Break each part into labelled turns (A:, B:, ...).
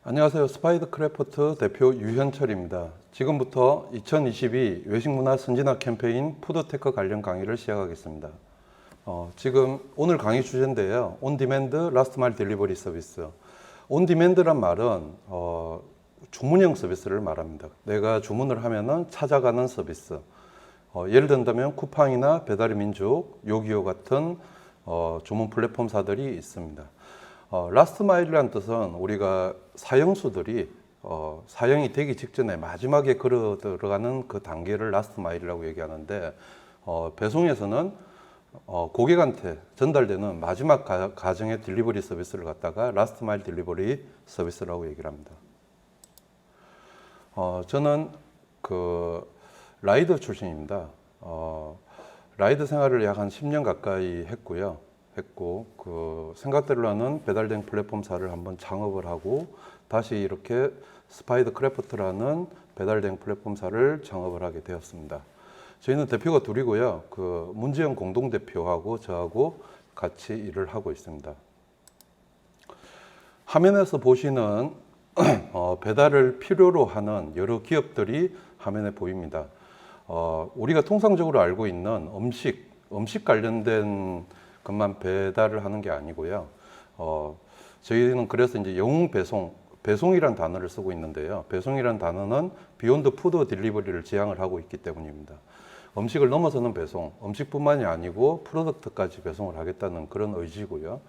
A: 안녕하세요. 스파이더 크래프트 대표 유현철입니다. 지금부터 2022 외식문화 선진화 캠페인 푸드테크 관련 강의를 시작하겠습니다. 지금 오늘 강의 주제인데요. 온디맨드 라스트 마일 딜리버리 서비스. 온디맨드란 말은 주문형 서비스를 말합니다. 내가 주문을 하면은 찾아가는 서비스. 예를 든다면 쿠팡이나 배달의 민족, 요기요 같은 주문 플랫폼사들이 있습니다. 라스트 마일이라는 뜻은 우리가 사형수들이 사형이 되기 직전에 마지막에 걸어 들어가는 그 단계를 라스트 마일이라고 얘기하는데, 배송에서는 고객한테 전달되는 마지막 가정의 딜리버리 서비스를 갖다가 라스트 마일 딜리버리 서비스라고 얘기를 합니다. 저는 라이더 출신입니다. 라이드 생활을 약 한 10년 가까이 했고, 생각대로라는 배달된 플랫폼사를 한번 창업을 하고, 다시 이렇게 스파이더 크래프트라는 배달된 플랫폼사를 창업을 하게 되었습니다. 저희는 대표가 둘이고요. 문재영 공동대표하고 저하고 같이 일을 하고 있습니다. 화면에서 보시는 배달을 필요로 하는 여러 기업들이 화면에 보입니다. 우리가 통상적으로 알고 있는 음식 관련된 것만 배달을 하는 게 아니고요. 저희는 그래서 이제 영웅 배송이란 단어를 쓰고 있는데요. 배송이란 단어는 비욘드 푸드 딜리버리를 지향을 하고 있기 때문입니다. 음식을 넘어서는 배송, 음식뿐만이 아니고 프로덕트까지 배송을 하겠다는 그런 의지고요.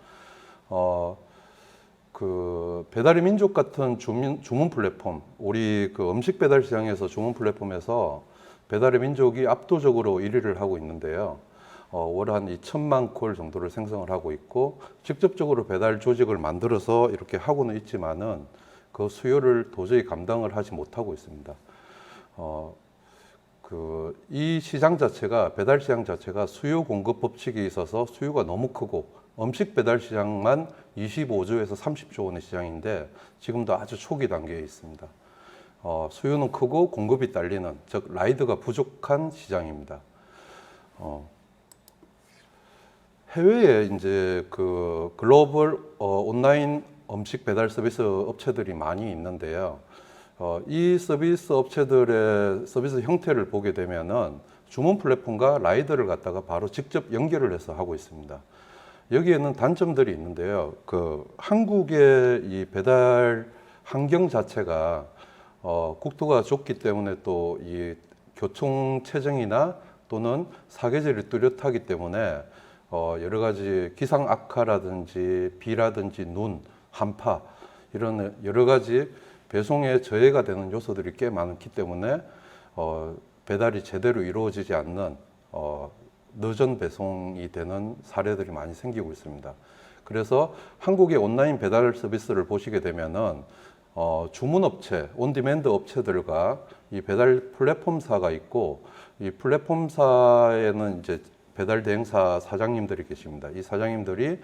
A: 배달의 민족 같은 주문 플랫폼, 우리 음식 배달 시장에서 주문 플랫폼에서 배달의 민족이 압도적으로 1위를 하고 있는데요. 월 한 2천만 콜 정도를 생성을 하고 있고, 직접적으로 배달 조직을 만들어서 이렇게 하고는 있지만은 그 수요를 도저히 감당을 하지 못하고 있습니다. 이 시장 자체가, 배달 시장 자체가 수요 공급 법칙이 있어서 수요가 너무 크고, 음식 배달 시장만 25조에서 30조 원의 시장인데 지금도 아주 초기 단계에 있습니다. 수요는 크고 공급이 딸리는, 즉 라이드가 부족한 시장입니다. 해외에 이제 글로벌 온라인 음식 배달 서비스 업체들이 많이 있는데요. 이 서비스 업체들의 서비스 형태를 보게 되면은 주문 플랫폼과 라이더를 갖다가 바로 직접 연결을 해서 하고 있습니다. 여기에는 단점들이 있는데요. 한국의 이 배달 환경 자체가 국토가 좁기 때문에 또 이 교통 체증이나 또는 사계절이 뚜렷하기 때문에 여러 가지 기상 악화라든지 비라든지 눈, 한파 이런 여러 가지 배송에 저해가 되는 요소들이 꽤 많기 때문에 배달이 제대로 이루어지지 않는 늦은 배송이 되는 사례들이 많이 생기고 있습니다. 그래서 한국의 온라인 배달 서비스를 보시게 되면은 주문업체, 온디맨드 업체들과 이 배달 플랫폼사가 있고, 이 플랫폼사에는 이제 배달 대행사 사장님들이 계십니다. 이 사장님들이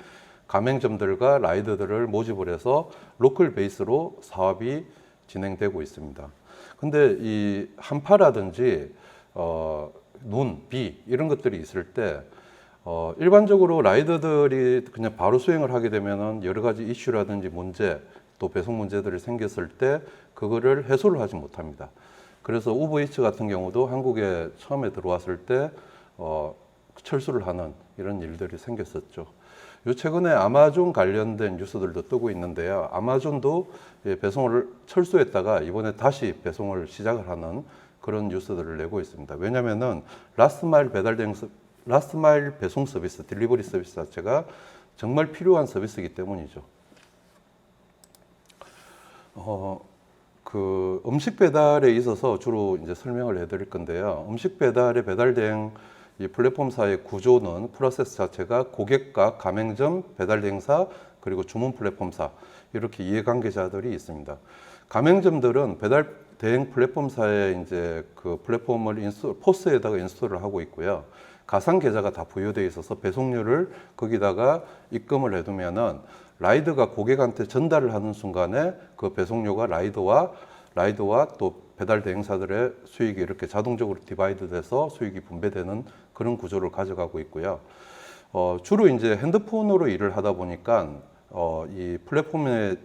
A: 가맹점들과 라이더들을 모집을 해서 로컬 베이스로 사업이 진행되고 있습니다. 근데 이 한파라든지 눈, 비 이런 것들이 있을 때 일반적으로 라이더들이 그냥 바로 수행을 하게 되면은 여러 가지 이슈라든지 문제, 또 배송 문제들이 생겼을 때 그거를 해소를 하지 못합니다. 그래서 우버이츠 같은 경우도 한국에 처음에 들어왔을 때 철수를 하는 이런 일들이 생겼었죠. 최근에 아마존 관련된 뉴스들도 뜨고 있는데요. 아마존도 배송을 철수했다가 이번에 다시 배송을 시작을 하는 그런 뉴스들을 내고 있습니다. 왜냐하면은 라스트 마일 배송 서비스, 딜리버리 서비스 자체가 정말 필요한 서비스이기 때문이죠. 음식 배달에 있어서 주로 이제 설명을 해드릴 건데요. 음식 배달의 배달 대행 이 플랫폼사의 구조는, 프로세스 자체가 고객과 가맹점, 배달 대행사, 그리고 주문 플랫폼사 이렇게 이해관계자들이 있습니다. 가맹점들은 배달 대행 플랫폼사에 이제 플랫폼을 포스에다가 인스톨을 하고 있고요. 가상 계좌가 다 부여되어 있어서 배송료를 거기다가 입금을 해두면은 라이더가 고객한테 전달을 하는 순간에 그 배송료가 라이더와 또 배달 대행사들의 수익이 이렇게 자동적으로 디바이드 돼서 수익이 분배되는 그런 구조를 가져가고 있고요. 주로 이제 핸드폰으로 일을 하다 보니까 이 플랫폼의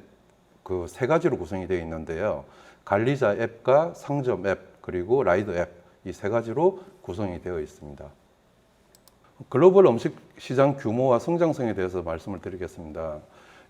A: 그 세 가지로 구성이 되어 있는데요. 관리자 앱과 상점 앱 그리고 라이더 앱 이 세 가지로 구성이 되어 있습니다. 글로벌 음식 시장 규모와 성장성에 대해서 말씀을 드리겠습니다.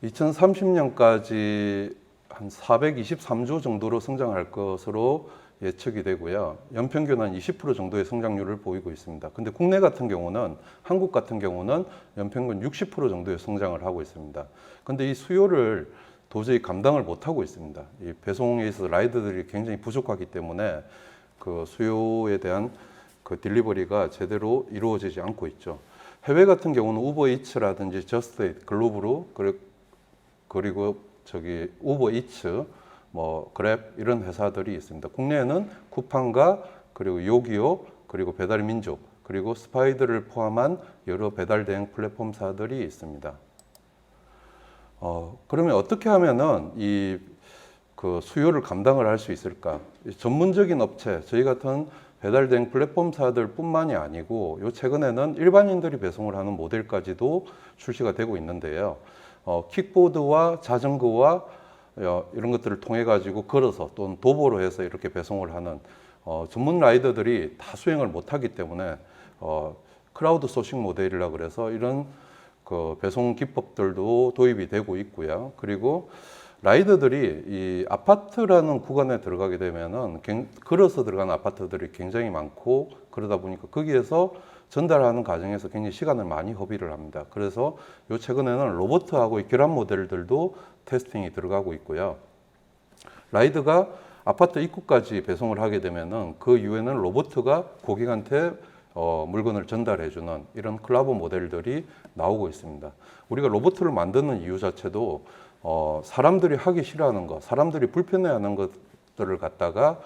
A: 2030년까지 한 423조 정도로 성장할 것으로 예측이 되고요. 연평균 한 20% 정도의 성장률을 보이고 있습니다. 근데 국내 같은 경우는, 한국 같은 경우는 연평균 60% 정도의 성장을 하고 있습니다. 근데 이 수요를 도저히 감당을 못하고 있습니다. 이 배송에 있어서 라이더들이 굉장히 부족하기 때문에 그 수요에 대한 그 딜리버리가 제대로 이루어지지 않고 있죠. 해외 같은 경우는 우버이츠라든지 저스트 글로브로 그리고 저기 우버이츠, 뭐 그랩 이런 회사들이 있습니다. 국내에는 쿠팡과 그리고 요기요, 그리고 배달민족, 그리고 스파이드를 포함한 여러 배달 대행 플랫폼사들이 있습니다. 그러면 어떻게 하면은 이 그 수요를 감당을 할 수 있을까? 전문적인 업체, 저희 같은 배달 대행 플랫폼사들뿐만이 아니고 요 최근에는 일반인들이 배송을 하는 모델까지도 출시가 되고 있는데요. 킥보드와 자전거와 이런 것들을 통해 가지고 걸어서 또는 도보로 해서 이렇게 배송을 하는 전문 라이더들이 다 수행을 못하기 때문에 크라우드 소싱 모델이라 그래서 이런 그 배송 기법들도 도입이 되고 있고요. 그리고 라이더들이 이 아파트라는 구간에 들어가게 되면은 걸어서 들어가는 아파트들이 굉장히 많고 그러다 보니까 거기에서 전달하는 과정에서 굉장히 시간을 많이 허비를 합니다. 그래서 요 최근에는 로봇하고의 결합 모델들도 테스팅이 들어가고 있고요. 라이더가 아파트 입구까지 배송을 하게 되면은 그 이후에는 로봇가 고객한테 물건을 전달해주는 이런 콜라보 모델들이 나오고 있습니다. 우리가 로봇을 만드는 이유 자체도 사람들이 하기 싫어하는 것, 사람들이 불편해하는 것들을 갖다가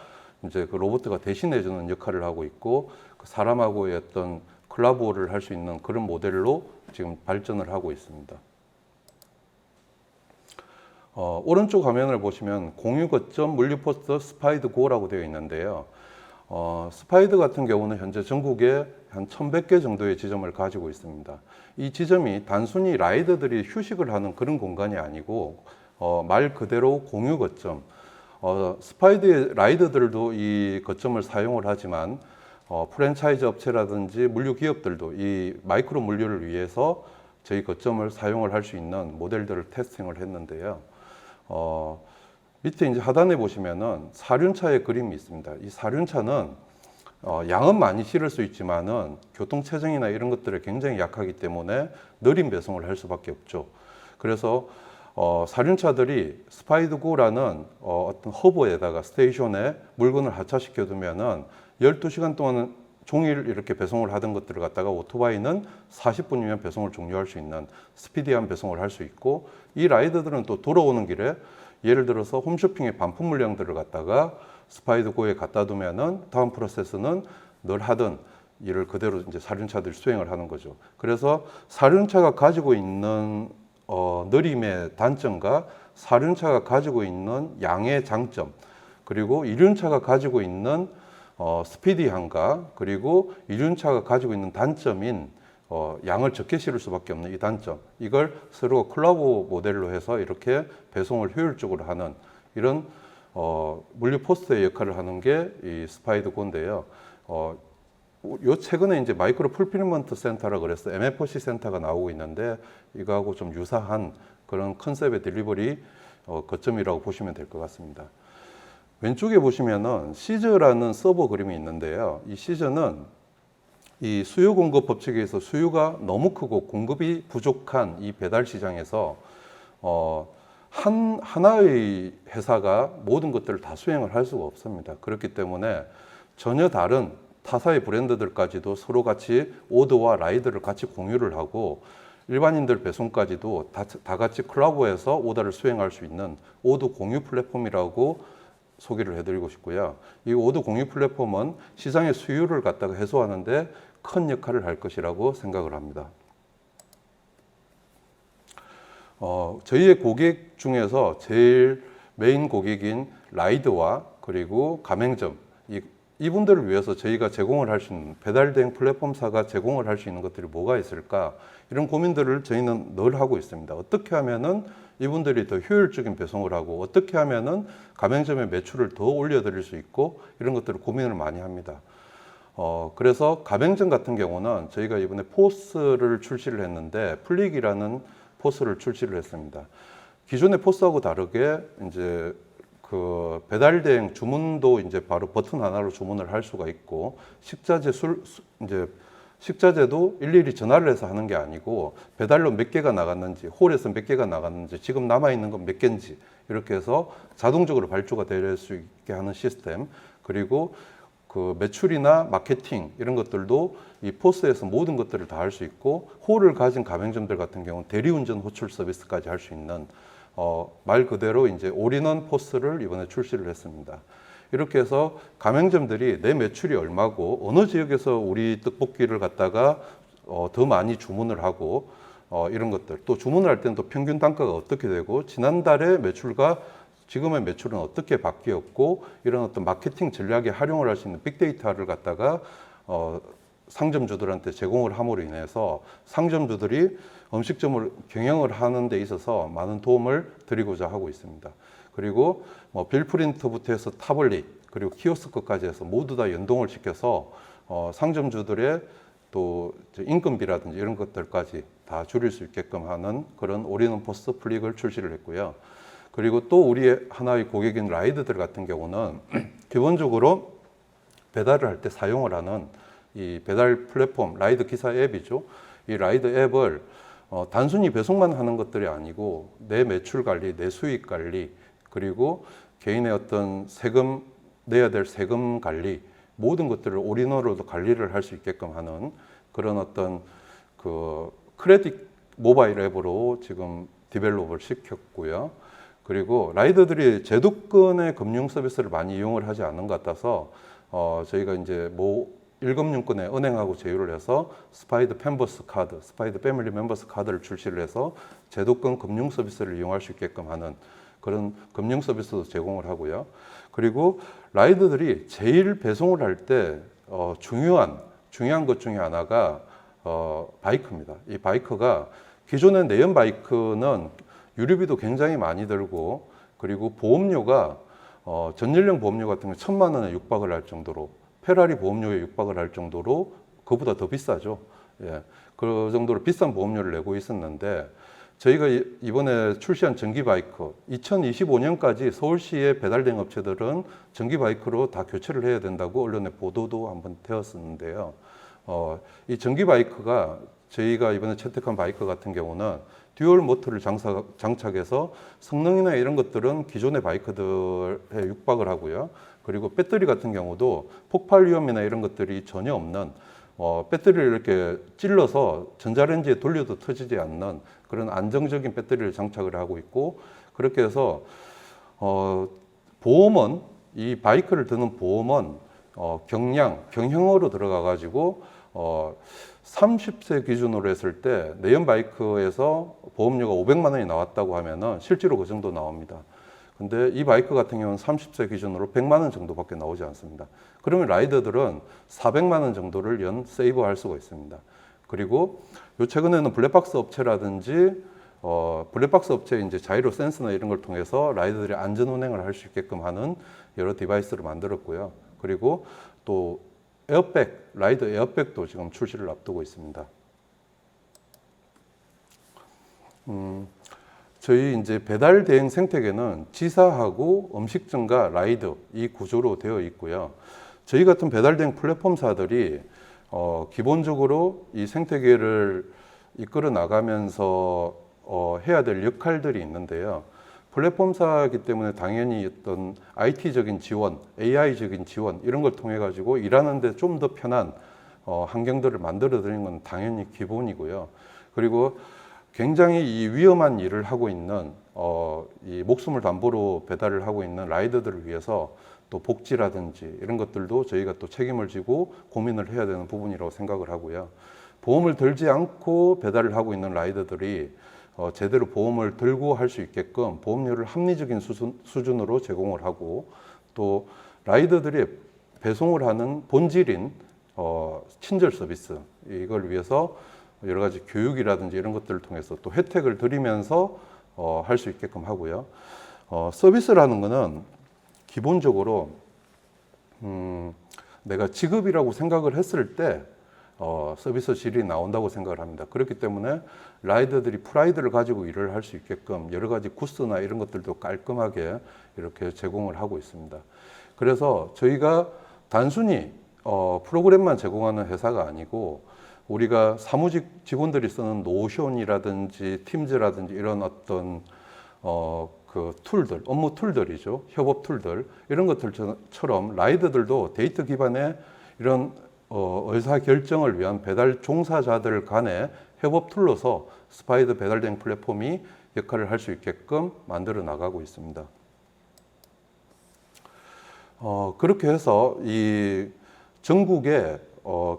A: 이제 그 로봇가 대신해주는 역할을 하고 있고 그 사람하고의 어떤 콜라보를 할 수 있는 그런 모델로 지금 발전을 하고 있습니다. 오른쪽 화면을 보시면 공유 거점 물류 포스트 스파이드 고라고 되어 있는데요. 스파이드 같은 경우는 현재 전국에 한 1100개 정도의 지점을 가지고 있습니다. 이 지점이 단순히 라이더들이 휴식을 하는 그런 공간이 아니고 말 그대로 공유 거점, 스파이드의 라이더들도 이 거점을 사용을 하지만 프랜차이즈 업체라든지 물류 기업들도 이 마이크로 물류를 위해서 저희 거점을 사용을 할 수 있는 모델들을 테스팅을 했는데요. 밑에 이제 하단에 보시면은 사륜차의 그림이 있습니다. 이 사륜차는 양은 많이 실을 수 있지만은 교통체증이나 이런 것들에 굉장히 약하기 때문에 느린 배송을 할 수밖에 없죠. 그래서 사륜차들이 스파이드고라는 어떤 허브에다가 스테이션에 물건을 하차시켜 두면은 12시간 동안 종일 이렇게 배송을 하던 것들을 갖다가 오토바이는 40분이면 배송을 종료할 수 있는 스피디한 배송을 할 수 있고 이 라이더들은 또 돌아오는 길에 예를 들어서 홈쇼핑의 반품 물량들을 갖다가 스파이드고에 갖다 두면은 다음 프로세스는 늘 하던 일을 그대로 이제 사륜차들이 수행을 하는 거죠. 그래서 사륜차가 가지고 있는 느림의 단점과 사륜차가 가지고 있는 양의 장점, 그리고 이륜차가 가지고 있는 스피디함과 그리고 이륜차가 가지고 있는 단점인 양을 적게 실을 수밖에 없는 이 단점, 이걸 서로 콜라보 모델로 해서 이렇게 배송을 효율적으로 하는 이런 물류 포스트의 역할을 하는 게 이 스파이드고인데요. 요 최근에 이제 마이크로 풀필먼트 센터라 그래서 MFC 센터가 나오고 있는데 이거하고 좀 유사한 그런 컨셉의 딜리버리 거점이라고 보시면 될 것 같습니다. 왼쪽에 보시면은 시저라는 서버 그림이 있는데요. 이 시저는 이 수요 공급 법칙에 의해서 수요가 너무 크고 공급이 부족한 이 배달 시장에서 하나의 회사가 모든 것들을 다 수행을 할 수가 없습니다. 그렇기 때문에 전혀 다른 타사의 브랜드들까지도 서로 같이 오더와 라이드를 같이 공유를 하고 일반인들 배송까지도 다 같이 콜라보해서 오더를 수행할 수 있는 오더 공유 플랫폼이라고 소개를 해드리고 싶고요. 이 오더 공유 플랫폼은 시장의 수요를 갖다가 해소하는데 큰 역할을 할 것이라고 생각을 합니다. 저희의 고객 중에서 제일 메인 고객인 라이드와 그리고 가맹점, 이 이분들을 위해서 저희가 제공을 할 수 있는 배달 대행 플랫폼사가 제공을 할 수 있는 것들이 뭐가 있을까 이런 고민들을 저희는 늘 하고 있습니다. 어떻게 하면은 이분들이 더 효율적인 배송을 하고 어떻게 하면은 가맹점의 매출을 더 올려드릴 수 있고 이런 것들을 고민을 많이 합니다. 그래서 가맹점 같은 경우는 저희가 이번에 포스를 출시를 했는데 플릭이라는 포스를 출시를 했습니다. 기존의 포스하고 다르게 이제 그 배달 대행 주문도 이제 바로 버튼 하나로 주문을 할 수가 있고 이제 식자재도 일일이 전화를 해서 하는 게 아니고 배달로 몇 개가 나갔는지 홀에서 몇 개가 나갔는지 지금 남아 있는 건 몇 개인지 이렇게 해서 자동적으로 발주가 될 수 있게 하는 시스템 그리고 그 매출이나 마케팅 이런 것들도 이 포스에서 모든 것들을 다 할 수 있고 홀을 가진 가맹점들 같은 경우는 대리운전 호출 서비스까지 할 수 있는 말 그대로 이제 올인원 포스를 이번에 출시를 했습니다. 이렇게 해서 가맹점들이 내 매출이 얼마고 어느 지역에서 우리 떡볶이를 갖다가 더 많이 주문을 하고 이런 것들 또 주문을 할 때는 또 평균 단가가 어떻게 되고 지난달의 매출과 지금의 매출은 어떻게 바뀌었고 이런 어떤 마케팅 전략에 활용을 할 수 있는 빅데이터를 갖다가 상점주들한테 제공을 함으로 인해서 상점주들이 음식점을 경영을 하는 데 있어서 많은 도움을 드리고자 하고 있습니다. 그리고 뭐 빌프린트부터 해서 타블릿 그리고 키오스크까지 해서 모두 다 연동을 시켜서 상점주들의 또 인건비라든지 이런 것들까지 다 줄일 수 있게끔 하는 그런 올인원 포스 플릭을 출시를 했고요. 그리고 또 우리 하나의 고객인 라이드들 같은 경우는 기본적으로 배달을 할 때 사용을 하는 이 배달 플랫폼 라이드 기사 앱이죠. 이 라이드 앱을 단순히 배송만 하는 것들이 아니고 내 매출 관리, 내 수익 관리, 그리고 개인의 어떤 세금 내야 될 세금 관리 모든 것들을 올인원으로도 관리를 할 수 있게끔 하는 그런 어떤 그 크레딧 모바일 앱으로 지금 디벨롭을 시켰고요. 그리고 라이더들이 제도권의 금융 서비스를 많이 이용을 하지 않는 것 같아서 저희가 이제 뭐 1금융권에 은행하고 제휴를 해서 스파이드 펜버스 카드, 스파이드 패밀리 멤버스 카드를 출시를 해서 제도권 금융 서비스를 이용할 수 있게끔 하는 그런 금융 서비스도 제공을 하고요. 그리고 라이더들이 제일 배송을 할 때 중요한 것 중에 하나가 바이크입니다. 이 바이크가 기존의 내연 바이크는 유류비도 굉장히 많이 들고 그리고 보험료가 전연령 보험료 같은 게 1,000만 원에 육박을 할 정도로 페라리 보험료에 육박을 할 정도로 그보다 더 비싸죠. 예, 그 정도로 비싼 보험료를 내고 있었는데 저희가 이번에 출시한 전기 바이크 2025년까지 서울시의 배달대행 업체들은 전기 바이크로 다 교체를 해야 된다고 언론에 보도도 한번 되었었는데요. 이 전기 바이크가 저희가 이번에 채택한 바이크 같은 경우는 듀얼 모터를 장착해서 성능이나 이런 것들은 기존의 바이크들에 육박을 하고요. 그리고 배터리 같은 경우도 폭발 위험이나 이런 것들이 전혀 없는 배터리를 이렇게 찔러서 전자레인지에 돌려도 터지지 않는 그런 안정적인 배터리를 장착을 하고 있고 그렇게 해서 보험은 이 바이크를 드는 보험은 경형으로 들어가 가지고 30세 기준으로 했을 때 내연 바이크에서 보험료가 500만 원이 나왔다고 하면은 실제로 그 정도 나옵니다. 근데 이 바이크 같은 경우는 30세 기준으로 100만 원 정도밖에 나오지 않습니다. 그러면 라이더들은 400만 원 정도를 연 세이브할 수가 있습니다. 그리고 요 최근에는 블랙박스 업체라든지 블랙박스 업체 이제 자이로 센서나 이런 걸 통해서 라이더들이 안전 운행을 할 수 있게끔 하는 여러 디바이스를 만들었고요. 그리고 또 에어백, 라이더 에어백도 지금 출시를 앞두고 있습니다. 저희 이제 배달 대행 생태계는 지사하고 음식점과 라이드 이 구조로 되어 있고요. 저희 같은 배달 대행 플랫폼사들이 기본적으로 이 생태계를 이끌어 나가면서 해야 될 역할들이 있는데요. 플랫폼사이기 때문에 당연히 어떤 IT적인 지원, AI적인 지원 이런 걸 통해 가지고 일하는데 좀 더 편한 환경들을 만들어 드리는 건 당연히 기본이고요. 그리고 굉장히 이 위험한 일을 하고 있는 이 목숨을 담보로 배달을 하고 있는 라이더들을 위해서 또 복지라든지 이런 것들도 저희가 또 책임을 지고 고민을 해야 되는 부분이라고 생각을 하고요. 보험을 들지 않고 배달을 하고 있는 라이더들이 제대로 보험을 들고 할 수 있게끔 보험료를 합리적인 수준으로 제공을 하고 또 라이더들이 배송을 하는 본질인 친절 서비스, 이걸 위해서 여러 가지 교육이라든지 이런 것들을 통해서 또 혜택을 드리면서 할 수 있게끔 하고요. 서비스라는 거는 기본적으로 내가 직업이라고 생각을 했을 때 서비스 질이 나온다고 생각을 합니다. 그렇기 때문에 라이더들이 프라이드를 가지고 일을 할 수 있게끔 여러 가지 구스나 이런 것들도 깔끔하게 이렇게 제공을 하고 있습니다. 그래서 저희가 단순히 프로그램만 제공하는 회사가 아니고 우리가 사무직 직원들이 쓰는 노션이라든지 팀즈라든지 이런 어떤 그 툴들, 업무 툴들이죠. 협업 툴들 이런 것들처럼 라이더들도 데이터 기반의 이런 의사 결정을 위한 배달 종사자들 간의 협업 툴로서 스파이드 배달 대행 플랫폼이 역할을 할 수 있게끔 만들어 나가고 있습니다. 그렇게 해서 이 전국에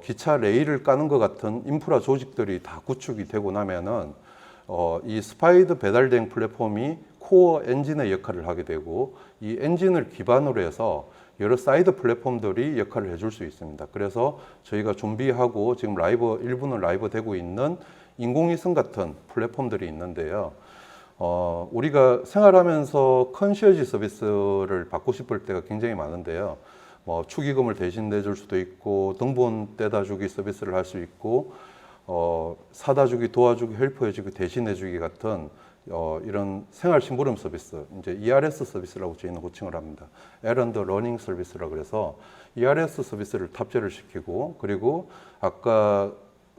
A: 기차 레일을 까는 것 같은 인프라 조직들이 다 구축이 되고 나면은 이 스파이드 배달 대행 플랫폼이 코어 엔진의 역할을 하게 되고 이 엔진을 기반으로 해서 여러 사이드 플랫폼들이 역할을 해줄 수 있습니다. 그래서 저희가 준비하고 지금 일부는 라이브 되고 있는 인공위성 같은 플랫폼들이 있는데요. 우리가 생활하면서 컨시어지 서비스를 받고 싶을 때가 굉장히 많은데요. 축의금을 대신 내줄 수도 있고 등본 떼다 주기 서비스를 할 수 있고 사다 주기, 도와주기, 헬프해 주기, 대신해 주기 같은 이런 생활 심부름 서비스, 이제 ERS 서비스라고 저희는 호칭을 합니다. 에런드 러닝 서비스라 그래서 ERS 서비스를 탑재를 시키고 그리고 아까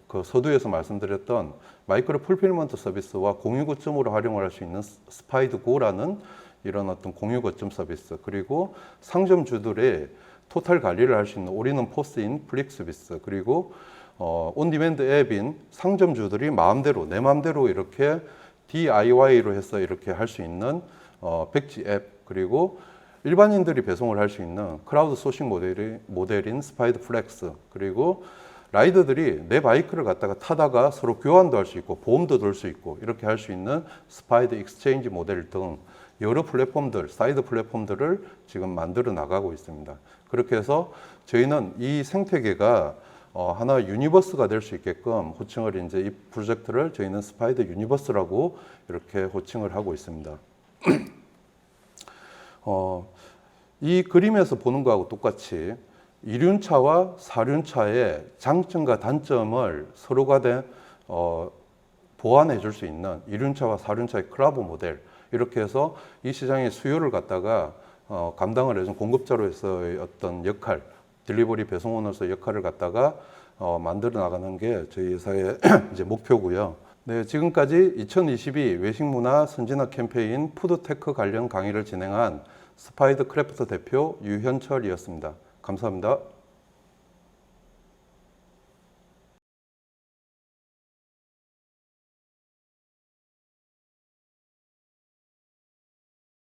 A: 그 서두에서 말씀드렸던 마이크로 풀필먼트 서비스와 공유 거점으로 활용을 할 수 있는 스파이드 고라는 이런 어떤 공유 거점 서비스, 그리고 상점주들의 토탈 관리를 할 수 있는 올인원 포스인 플릭 서비스, 그리고 온디맨드 앱인 상점주들이 마음대로 내 마음대로 이렇게 DIY로 해서 이렇게 할 수 있는 백지 앱, 그리고 일반인들이 배송을 할 수 있는 크라우드 소싱 모델인 스파이드 플렉스, 그리고 라이더들이 내 바이크를 갖다가 타다가 서로 교환도 할 수 있고 보험도 들 수 있고 이렇게 할 수 있는 스파이드 익스체인지 모델 등 여러 플랫폼들, 사이드 플랫폼들을 지금 만들어 나가고 있습니다. 그렇게 해서 저희는 이 생태계가 하나 유니버스가 될 수 있게끔 호칭을 이제 이 프로젝트를 저희는 스파이드 유니버스라고 이렇게 호칭을 하고 있습니다. 이 그림에서 보는 거하고 똑같이 이륜차와 사륜차의 장점과 단점을 서로 간에 보완해 줄 수 있는 이륜차와 사륜차의 클라보 모델, 이렇게 해서 이 시장의 수요를 갖다가 감당을 해준 공급자로서의 어떤 역할, 딜리버리 배송원으로서 역할을 갖다가 만들어 나가는 게 저희 회사의 이제 목표고요. 네, 지금까지 2022 외식문화 선진화 캠페인 푸드테크 관련 강의를 진행한 스파이드 크래프트 대표 유현철이었습니다. 감사합니다.